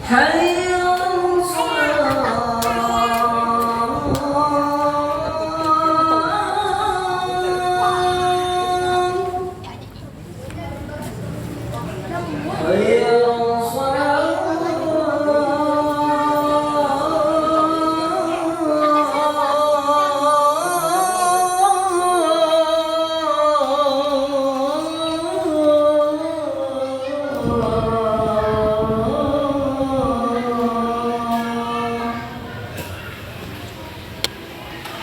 حي على الصلاة حي على الصلاة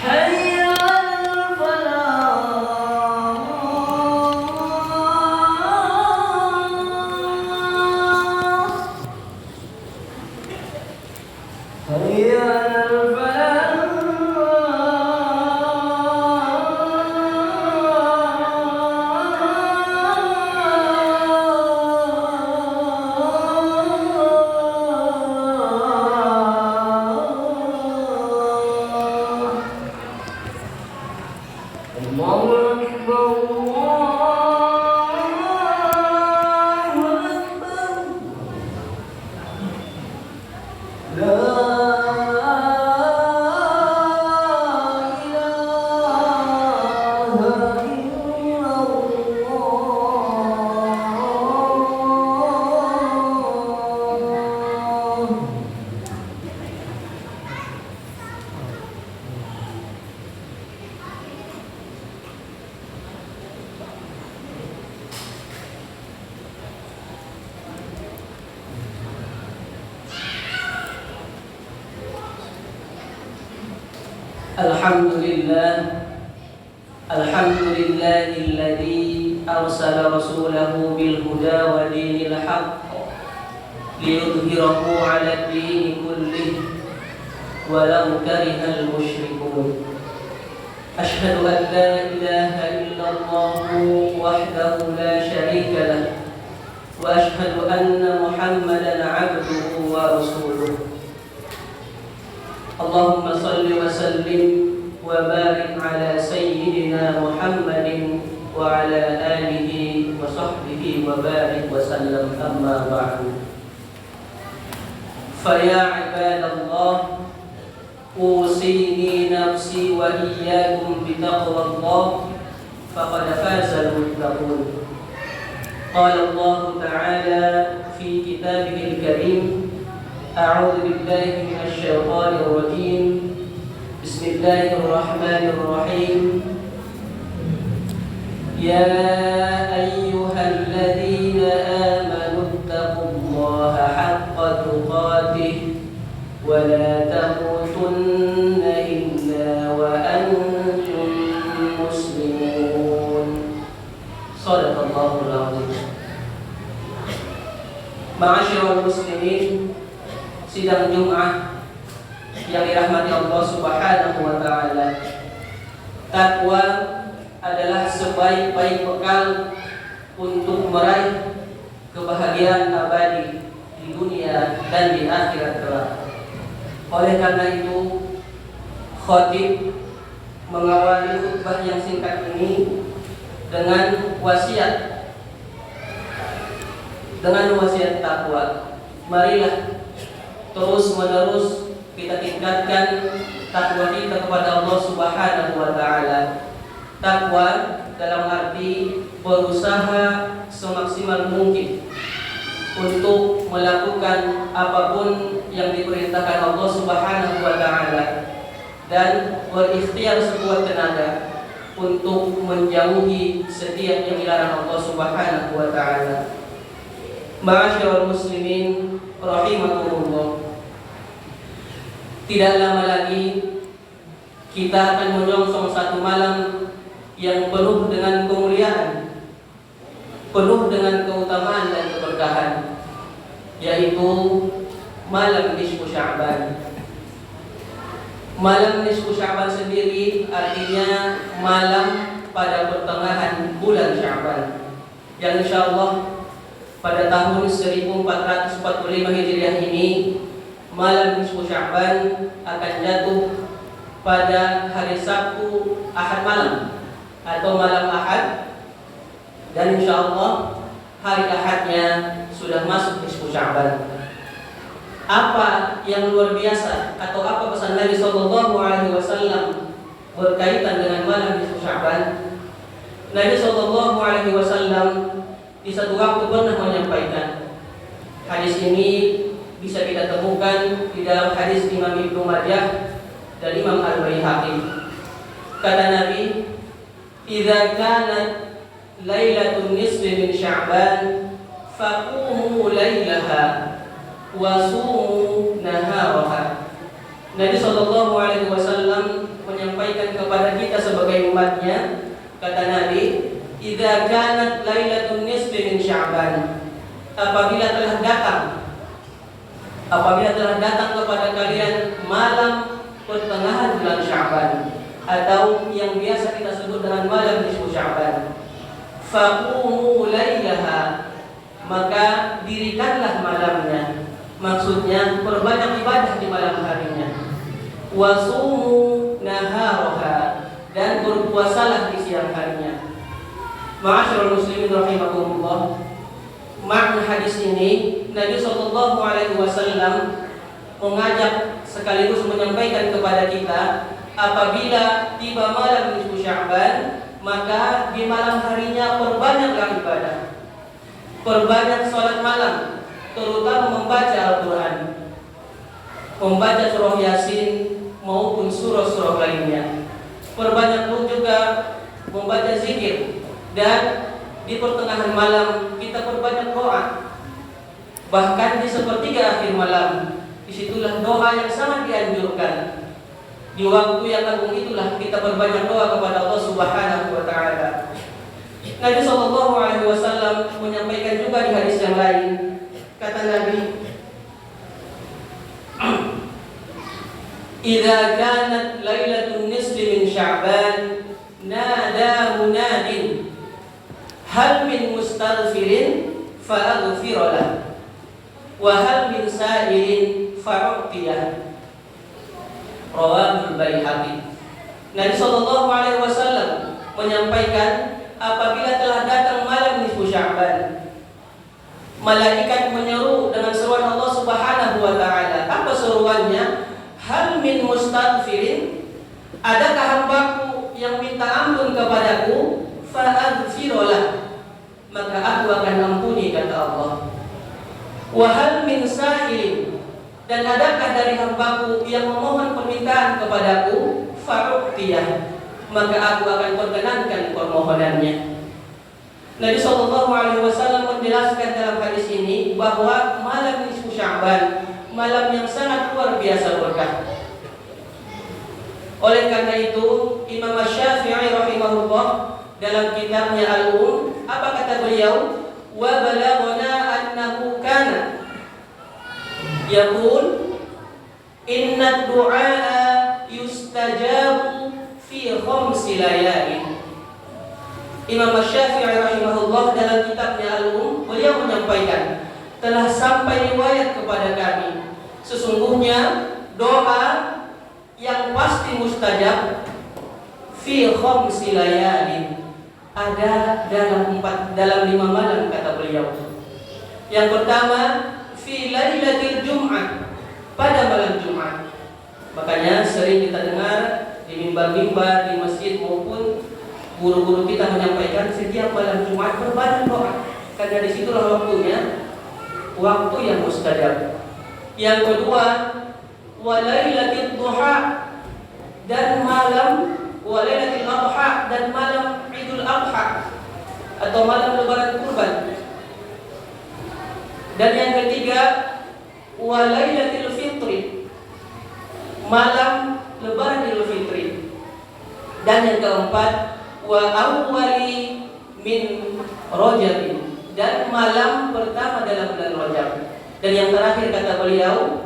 حي على الفلاح حي على الفلاح الله أكبر الله أكبر لا إله إلا الله الحمد لله الذي أرسل رسوله بالهدى ودين الحق ليظهره على الدين كله ولو كره المشركون أشهد أن لا إله إلا الله وحده لا شريك له وأشهد أن محمدا عبده ورسوله اللهم صل وسلم وبارك على سيدنا محمد وعلى آله وصحبه وبارك وسلم أما بعد فيا عباد الله أوصيني نفسي وإياكم بتقوى الله فقد فاز المتقون قال الله تعالى في كتابه الكريم أعوذ بالله من الشيطان الرجيم بسم الله الرحمن الرحيم يا أيها الذين آمنوا اتقوا الله حق تقاته ولا تموتن إلا وأنتم مسلمون صدق الله العظيم معاشر المسلمين sidang Jumat yang dirahmati Allah Subhanahu wa taala. Takwa adalah sebaik-baik bekal untuk meraih kebahagiaan abadi di dunia dan di akhirat kelak. Oleh karena itu, khatib mengawali khutbah yang singkat ini dengan wasiat takwa. Marilah terus menerus kita tingkatkan takwa kita kepada Allah Subhanahu wa taala. Takwa dalam arti berusaha semaksimal mungkin untuk melakukan apapun yang diperintahkan Allah Subhanahu wa taala dan berikhtiar sekuat tenaga untuk menjauhi setiap yang dilarang Allah Subhanahu wa taala. Ma'asyiral muslimin rahimakumullah. Tidak lama lagi kita akan menyongsong satu malam yang penuh dengan kemuliaan, penuh dengan keutamaan dan keberkahan, yaitu malam nisfu Sya'ban. Malam nisfu Sya'ban sendiri artinya malam pada pertengahan bulan Sya'ban, yang insyaallah pada tahun 1445 Hijriah ini malam nisfu Sya'ban akan jatuh pada hari Sabtu Ahad malam atau malam Ahad, dan insyaallah hari Ahadnya sudah masuk nisfu Sya'ban. apa yang luar biasa atau apa pesan Nabi Shallallahu Alaihi Wasallam berkaitan dengan malam nisfu Sya'ban? Nabi Shallallahu Alaihi Wasallam di satu waktu pernah menyampaikan, hadis ini bisa kita temukan di dalam hadis Imam Ibnu Majah dan Imam Al-Baihaqi. Kata Nabi, "Idza kanat lailatul nisfi min Sya'ban, faqumu lailaha wa sumu naharaha." Nabi Shallallahu Alaihi Wasallam menyampaikan kepada kita sebagai umatnya, kata Nabi, "Idza kanat lailatul nisfi min Sya'ban." Apabila telah datang kepada kalian malam pertengahan bulan Sya'ban atau yang biasa kita sebut dengan malam nisfu Sya'ban, faqumu lailaha, maka dirikanlah malamnya. Maksudnya perbanyak ibadah di malam harinya. Wasumu naharaha, dan berpuasalah di siang harinya. Ma'asyiral muslimin rahimakumullah, makna hadis ini Nabi Shallallahu Alaihi Wasallam mengajak sekaligus menyampaikan kepada kita, apabila tiba malam nisfu Sya'ban, maka di malam harinya perbanyaklah ibadah, perbanyak sholat malam, terutama membaca Al-Quran, membaca surah Yasin maupun surah-surah lainnya. Perbanyak pun juga membaca zikir, dan di pertengahan malam kita perbanyak doa. Bahkan di sepertiga akhir malam, disitulah doa yang sangat dianjurkan. Di waktu yang agung itulah kita perbanyak doa kepada Allah Subhanahu wa Ta'ala. Nabi Shallallahu Alaihi Wasallam menyampaikan juga di hadis yang lain, kata Nabi, "Idza kanat lailatul nisfi min Sya'ban, nada munadin, hal min mustaghfirin fa'aghfir lahu, wa hal min sa'ilin fa'u'tiyah." Rawahul Baihaqi. Nabi Shallallahu Alaihi Wasallam menyampaikan, apabila telah datang malam nisfu Sya'ban, malaikat menyeru dengan seruan Allah Subhanahu wa Ta'ala. Apa seruannya? Hal min mustaghfirin, adakah hambaku yang minta ampun kepadaku? Fa'aghfir lahu, maka aku akan ampuni, kata Allah. Wa hal min sa'ilin, dan adakah dari hambaku yang memohon permintaan kepadaku? Fa'u'tiyah, maka aku akan perkenankan permohonannya. Nabi Shallallahu Alaihi Wasallam menjelaskan dalam hadis ini bahwa malam nisfu Sya'ban, malam yang sangat luar biasa berkah. Oleh karena itu, Imam Asy-Syafi'i rahimahullah dalam kitabnya Al-Um, apa kata beliau? Wa balaghana annahu kana yaqul inna du'a yustajabu fi khamsi layalin. Imam Asy-Syafi'i rahimahullah dalam kitabnya Al-Um, beliau menyampaikan, telah sampai riwayat kepada kami, sesungguhnya doa yang pasti mustajab fi khamsi layalin, ada dalam 5 malam, kata beliau. Yang pertama, fi lailatul Jum'ah, pada malam Jumat. Makanya sering kita dengar di mimbar-mimbar, di masjid maupun guru-guru kita menyampaikan setiap malam Jumat berbanyak doa, karena disitulah waktunya, waktu yang mustajab. Yang kedua, walailatul duha, dan malam walailatul adha, dan malam Idul Adha atau malam lebaran kurban. Dan yang ketiga, walailatul fitri, malam lebaran Idul Fitri. Dan yang keempat, wa awwali min Rajab, dan malam pertama dalam bulan Rajab. Dan yang terakhir kata beliau,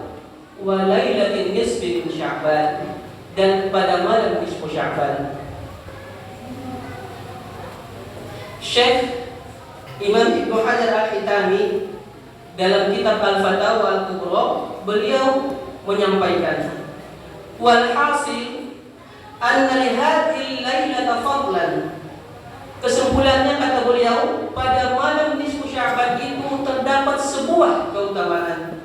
wa lailatin nisfi min Sya'ban, dan pada malam nisfu Sya'ban. Syekh Imam Ibnu Hajar Al-Hitami dalam kitab Al-Fatawa Al-Kubra, beliau menyampaikan, wal hasil anna li hadhihi lailata fadlan. Kesimpulannya, kata beliau, pada malam nisfu Sya'ban itu terdapat sebuah keutamaan.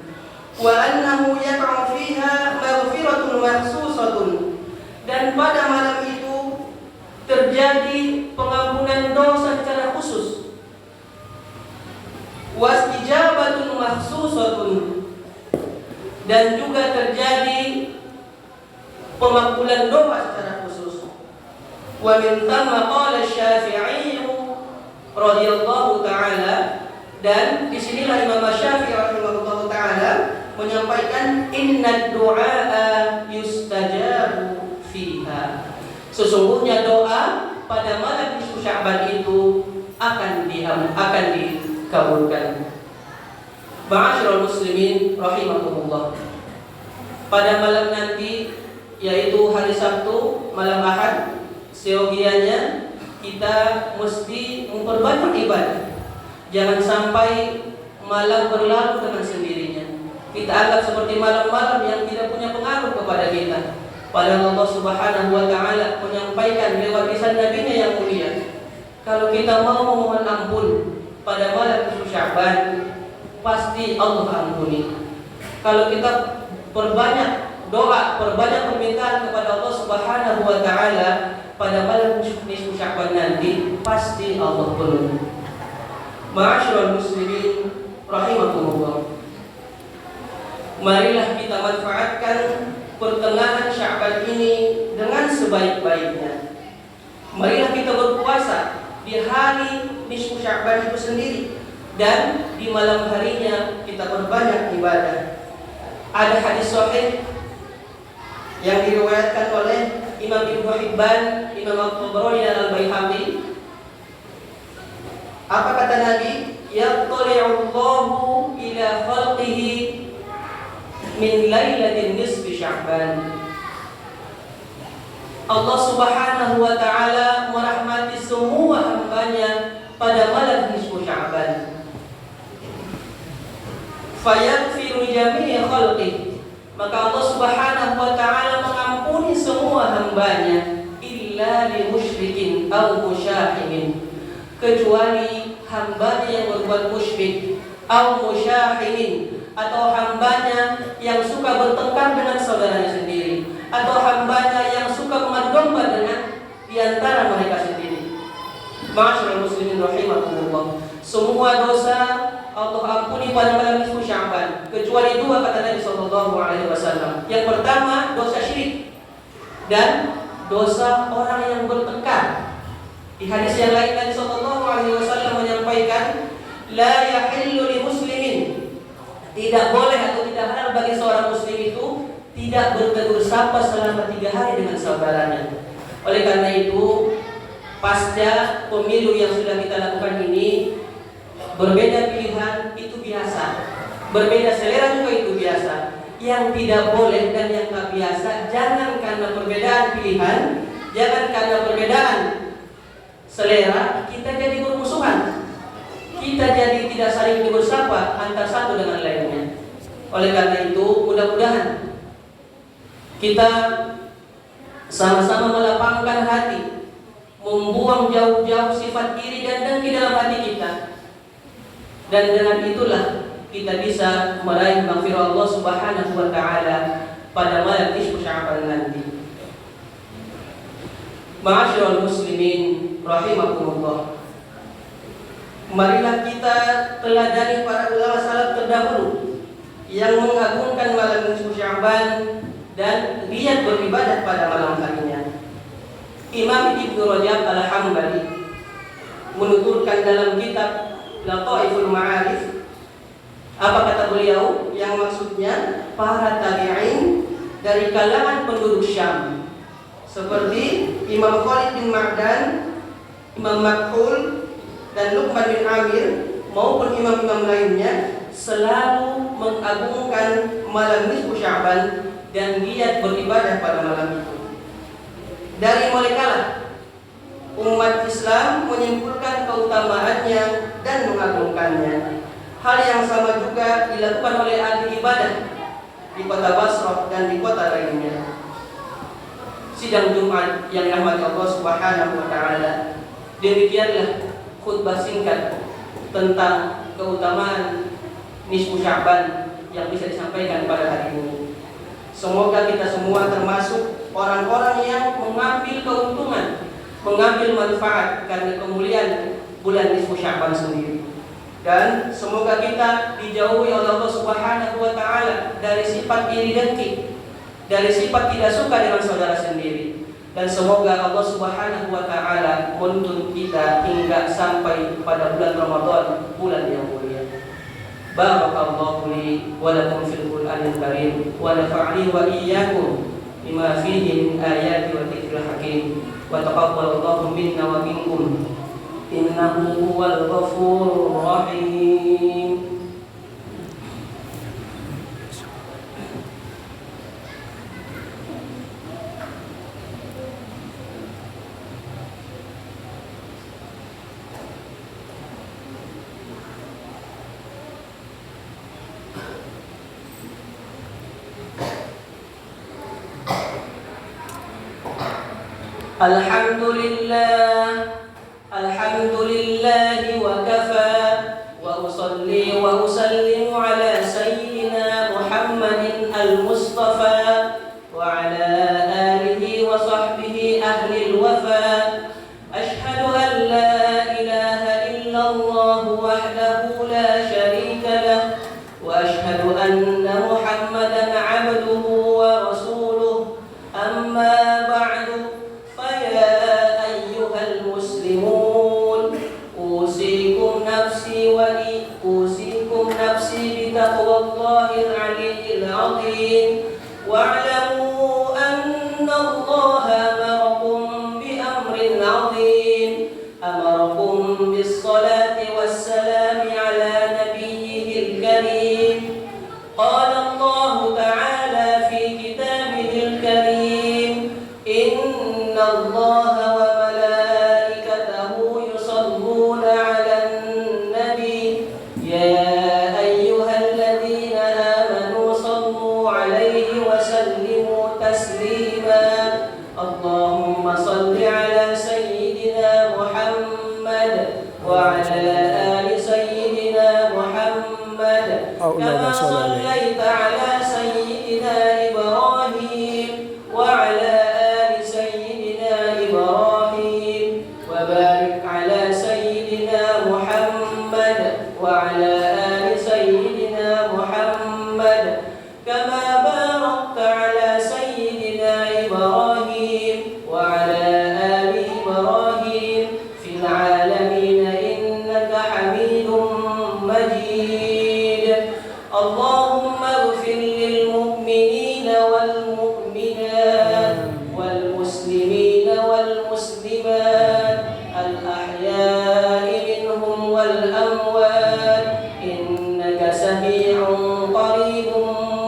Wa anna annahu yaqa'u fiha maghfiratun mahsusatun, dan pada malam itu terjadi pengampunan dosa secara khusus, wastijabatun mahsusatun, dan juga terjadi pemakbulan doa secara khusus. Wa min thamma qala Syafi'i radhiyallahu taala, dan disinilah Imam Syafi'i radhiyallahu taala menyampaikan inna du'a yustajabu fiha, sesungguhnya doa pada malam nisfu Sya'ban itu akan dikabulkan. Ma'asyiral muslimin rahimakumullah, pada malam nanti, yaitu hari Sabtu, malam Ahad, seyogianya kita mesti memperbanyak ibadah. Jangan sampai malam berlalu dengan sendirinya. Kita anggap seperti malam-malam yang tidak punya pengaruh kepada kita. Padahal Allah Subhanahu wa taala menyampaikan lewat lisan Nabi-Nya yang mulia, kalau kita mau memohon ampun pada malam nisfu Sya'ban, pasti Allah ampuni. Kalau kita perbanyak doa, perbanyak permintaan kepada Allah Subhanahu wa taala pada malam nisfu Sya'ban nanti, pasti Allah penuhi. Ma'asyiral muslimin rahimakumullah, marilah kita manfaatkan pertengahan Sya'ban ini dengan sebaik-baiknya. Marilah kita berpuasa di hari nisfu Sya'ban itu sendiri, dan di malam harinya kita berbanyak ibadah. Ada hadis sahih yang diriwayatkan oleh Imam Ibnu Hibban, Imam At-Tabrani dan Al-Baihaqi. Apa kata Nabi? Yattali'ullahu ila khalqihi min lailatin nisfi Sya'ban. Allah Subhanahu wa taala merahmati semua hambanya pada malam nisfu Sya'ban. Fayaghfiru jami'a khalqihi, maka Allah Subhanahu wa taala mengampuni semua hambanya, illa li musyrikin aw musyahimin, kecuali hambanya yang berbuat musyrik, aw musyahimin, atau hambanya yang suka bertengkar dengan saudaranya sendiri, atau hambanya yang suka mengadu domba dengan di antara mereka sendiri. Ma'asyiral muslimin rahimakumullah, semua dosa Allah ampuni pada malam nisfu Sya'ban, kecuali dua, kata Nabi sallallahu alaihi wasallam. Yang pertama dosa syirik dan dosa orang yang bertengkar. Di hadis yang lain Nabi sallallahu alaihi wasallam menyampaikan, la yahillu li muslimin, tidak boleh atau tidak halal bagi seorang muslim itu tidak bertegur sapa selama 3 hari dengan saudaranya. Oleh karena itu, pasca pemilu yang sudah kita lakukan ini, berbeda pilihan itu biasa, berbeda selera juga itu biasa. Yang tidak boleh dan yang tak biasa, jangan karena perbedaan pilihan, jangan karena perbedaan selera kita jadi bermusuhan, kita jadi tidak saling bersapa antar satu dengan lainnya. Oleh karena itu, mudah-mudahan kita sama-sama melapangkan hati, membuang jauh-jauh sifat iri dan dengki dalam hati kita. Dan dengan itulah kita bisa meraih maghfirah Allah Subhanahu wa taala pada malam nisfu Sya'ban nanti. Ma'asyiral muslimin rahimakumullah, marilah kita teladani para ulama salaf terdahulu yang mengagungkan malam nisfu Sya'ban dan giat beribadah pada malam harinya. Imam Ibnu Rajab Al-Hambali menuturkan dalam kitab Lataiful Ma'arif, apa kata beliau? Yang maksudnya para tabi'in dari kalangan penduduk Syam, seperti Imam Khalid bin Ma'dan, Imam Makhul, dan Luqman bin Amir maupun imam-imam lainnya, selalu mengagungkan malam nisfu Sya'ban dan giat beribadah pada malam itu. Dari mereka umat Islam menyimpulkan keutamaannya dan mengagungkannya. Hal yang sama juga dilakukan oleh ahli ibadah di kota Basrah dan di kota lainnya. Sidang Jumat yang dirahmati Allah Subhanahu wa taala, demikianlah khutbah singkat tentang keutamaan nisfu Sya'ban yang bisa disampaikan pada hari ini. Semoga kita semua termasuk orang-orang yang mengambil keuntungan, mengambil manfaat karena kemuliaan bulan nisfu Sya'ban sendiri. Dan semoga kita dijauhi oleh Allah Subhanahu wa taala dari sifat iri dengki, dari sifat tidak suka dengan saudara sendiri. Dan semoga Allah Subhanahu wa taala menuntun kita hingga sampai pada bulan Ramadan, bulan yang mulia. Barakallahu li wa lakum fil Qur'anil Karim wa nafa'ani wa iyyakum bima fihi min ayati wa dzikril hakim wa taqabbalallahu minna wa minkum innahu huwal ghafurur rahim. Alhamdulillah wa kafa wa usalli wa usallimu ala sayyidina Muhammadin al-Mustafa wa ala alihi wa sahbihi ahli al-wafa. Ashhadu an la ilaha illallah wahdahu la sharika lah wa ashhadu anna Muhammadan abduhu wa rasuluh. Amma ba'du. نفسي بتقوى الله العلي العظيم واعلموا أن الله أمركم بأمر عظيم أمركم بالصلاة والسلام على نبيه الكريم. قال الله تعالى في كتابه الكريم إن الله وملائكته يصلون على النبي يا اللهم صل على سيدنا محمد وعلى آل سيدنا محمد كما صليت على سيدنا إبراهيم وعلى آل سيدنا إبراهيم وبارك على سيدنا محمد وعلى آل سيدنا محمد كما باركت على سيدنا إبراهيم وعلى آل إبراهيم في العالمين إنك حميد مجيد. اللهم اغفر للمؤمنين والمؤمنات والمسلمين والمسلمات الأحياء منهم والأموات إنك سميع قريب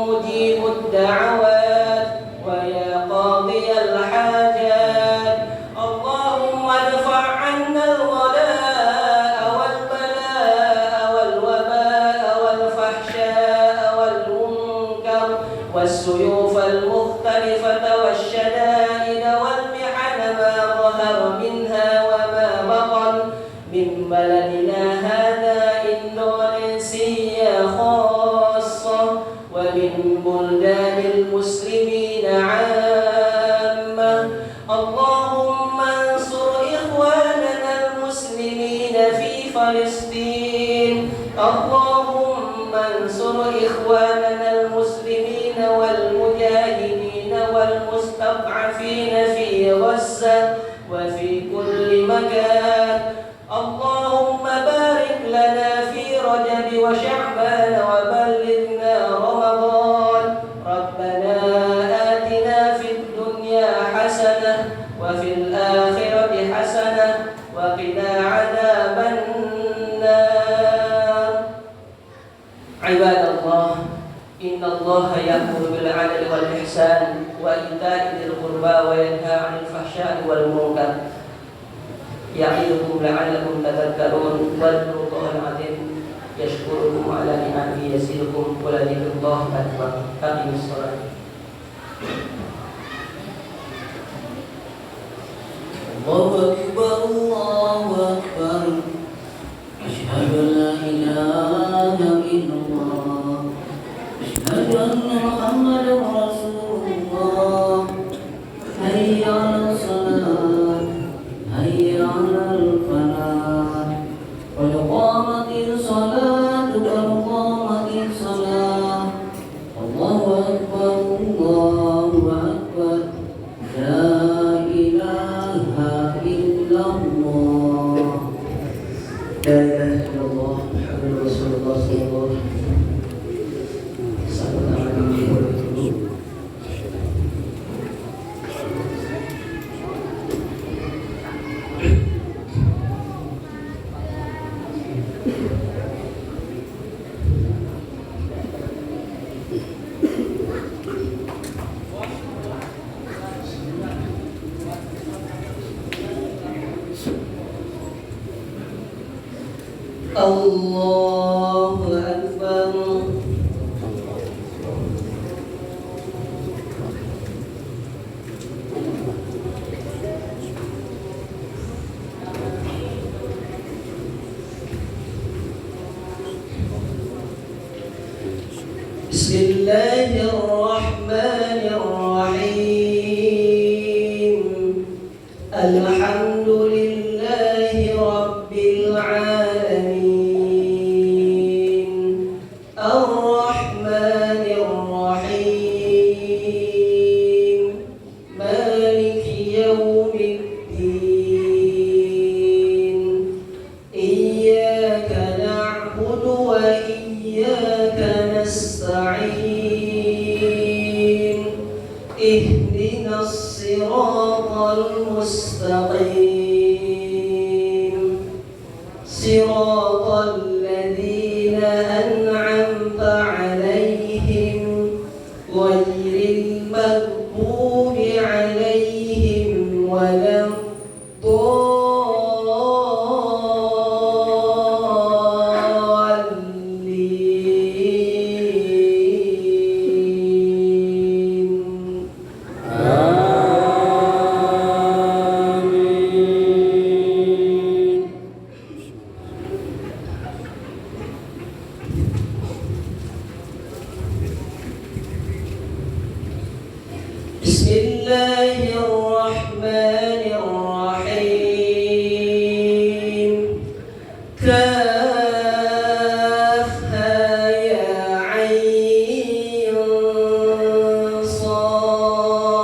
مجيب الدعوات ويا قاضي الحاجات. اللهم ادفع عنا الغلاء والبلاء والوباء والفحشاء والمنكر والسيوف المختلفة والشدائد والمحن ما ظهر منها وما بطن من بلدنا هذا إندونيسيا خاصة ومن بلدان المسلمين عامة. اللهم انصر إخواننا المسلمين في فلسطين. اللهم انصر إخواننا المسلمين والمجاهدين والمستضعفين في غزة وفي كل مكان. اللهم بارك لنا في رجب وشعبان وبلغنا رمضان. ربنا آتنا في الدنيا حسنة وفي الآخرة حسنة وقنا عذاب النار. عباد الله إن الله يأمر بالعدل والإحسان وإيتاء ذي القربى وينهى عن الفحشاء والمنكر يعظكم لعلكم تذكرون. واذكروا الله العظيم يشكركم على نعمه يزدكم ولذكر الله أكبر. أقيموا الصلاة. الله أكبر الله أكبر. أشهد أن لا إله إلا الله أشهد أن محمدا رسول الله. حي على الصلاة حي على الفلاح قد قامت الصلاة قد قامت الصلاة الله أكبر الله أكبر لا إله إلا الله لا إله إلا الله محمد رسول الله صلى الله عليه وسلم. الله أكبر. بسم الله الرحمن الرحيم. الحمد لله رب العالمين الرحمن الرحيم مالك يوم الدين إياك نعبد وإياك نستعين اهدنا الصراط المستقيم صراط الذين أنعمت عليهم غير المغضوب عليهم ولا بسم الله الرحمن الرحيم كافها يا عين صاد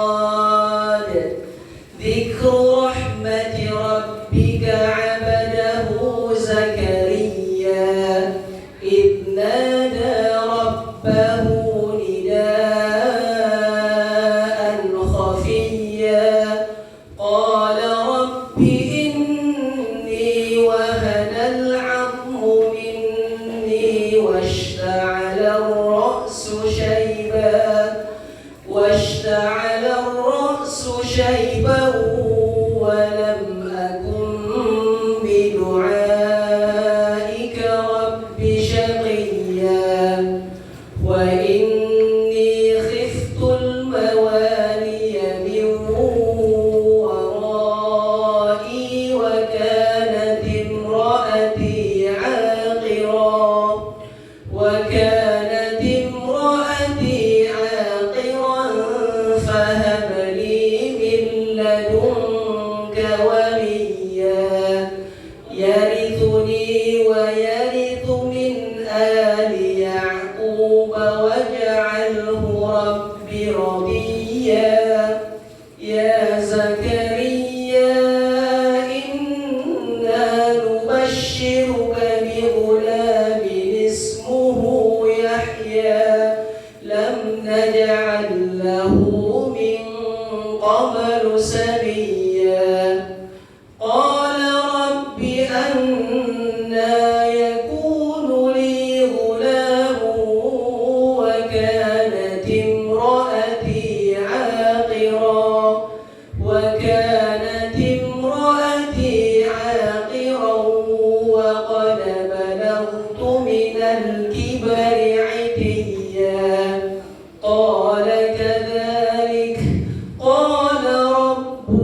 ذكر رحمة ربك عبده زكريا إذ نادى ربه قال رب إني وهن العظم مني واشتعل الرأس شيبا ولم أكن بدعائك رب شقيا وإني خفت الموالي من ورائي وكانت امرأتي عاقرا فهب لي من لدنك وليا يرثني ويرث من آل يعقوب واجعله رب رضيا يا زكريا إنا نبشرك بغلام اسمه يحيى لم نجعل له من قبل سميا قال رب أنى يكون لي غلام وكانت امرأتي عاقرا وقد بلغت من الكبر عتيا قال كذلك قال ربك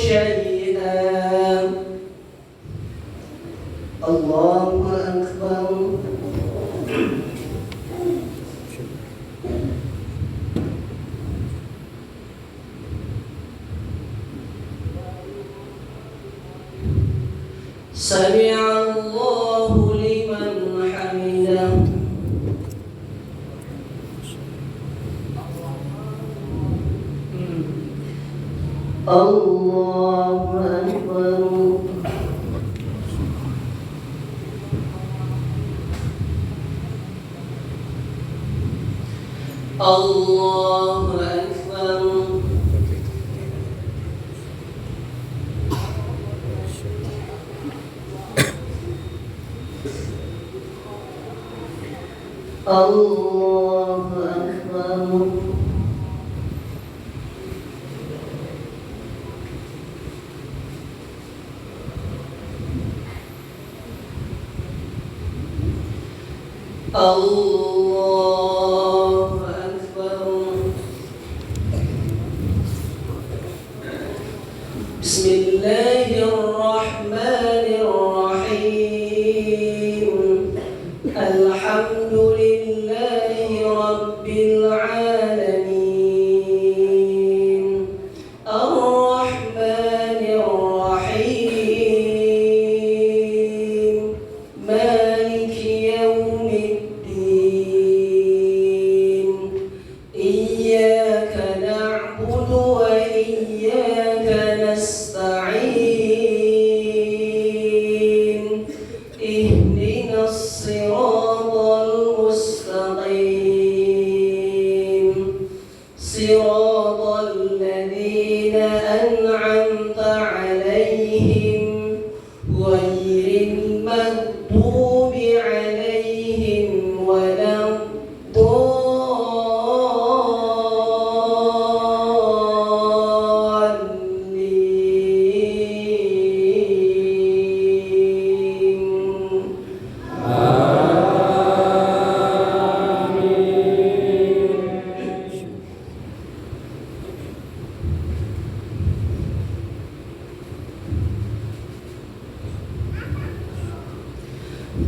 شيئا الله أكبر سمع الله لمن حمده الله أكبر الله أكبر الله أكبر الله أكبر بسم الله الرحمن الرحيم الحمد لله رب العالمين الرحمن الرحيم مالك يوم الدين إياك نعبد وإياك نستعين اهدنا الصراط المستقيم صراط الذين أنعمت عليهم غير المغضوب عليهم ولا الضالين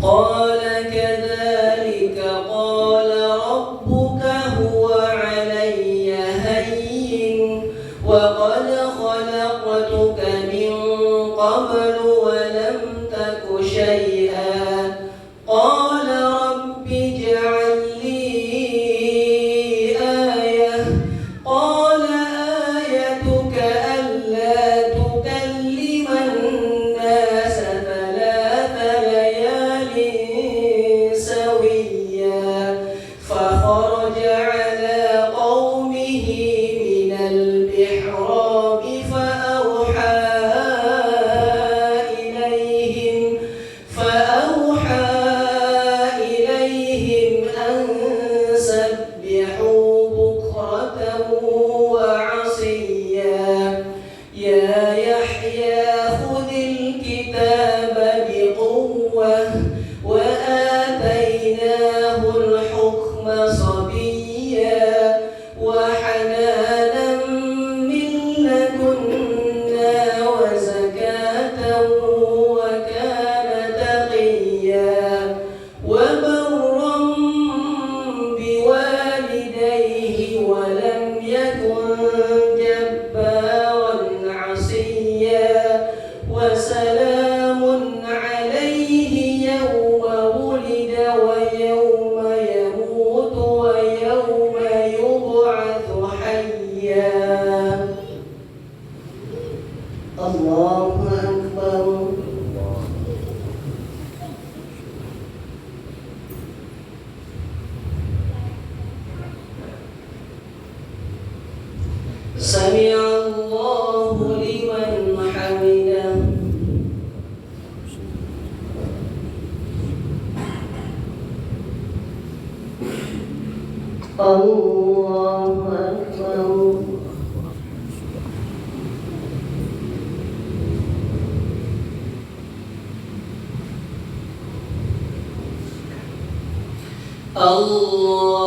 قال كذلك قال ربك هو علي هين وقد خلقتك من قبل ولم تك شيئا قال رب اجعل لي آية قال آيتك ألا تكلم الناس ثلاث ليال سويا فخرج على قومه من المحراب فأوحى إليهم أن سبحوا بكرة وعصيا يا يحيى خذ الكتاب بقوة وآتيناه الحكم صبيا وحنانا من لدنا وزكاة وكان تقيا وبرا بوالديه ولم يكن جبارا عصيا وسلام عليه يوم ولد ويوم يموت ويوم يبعث حيا الله أكبر سمع الله لمن حمده الله أكبر الله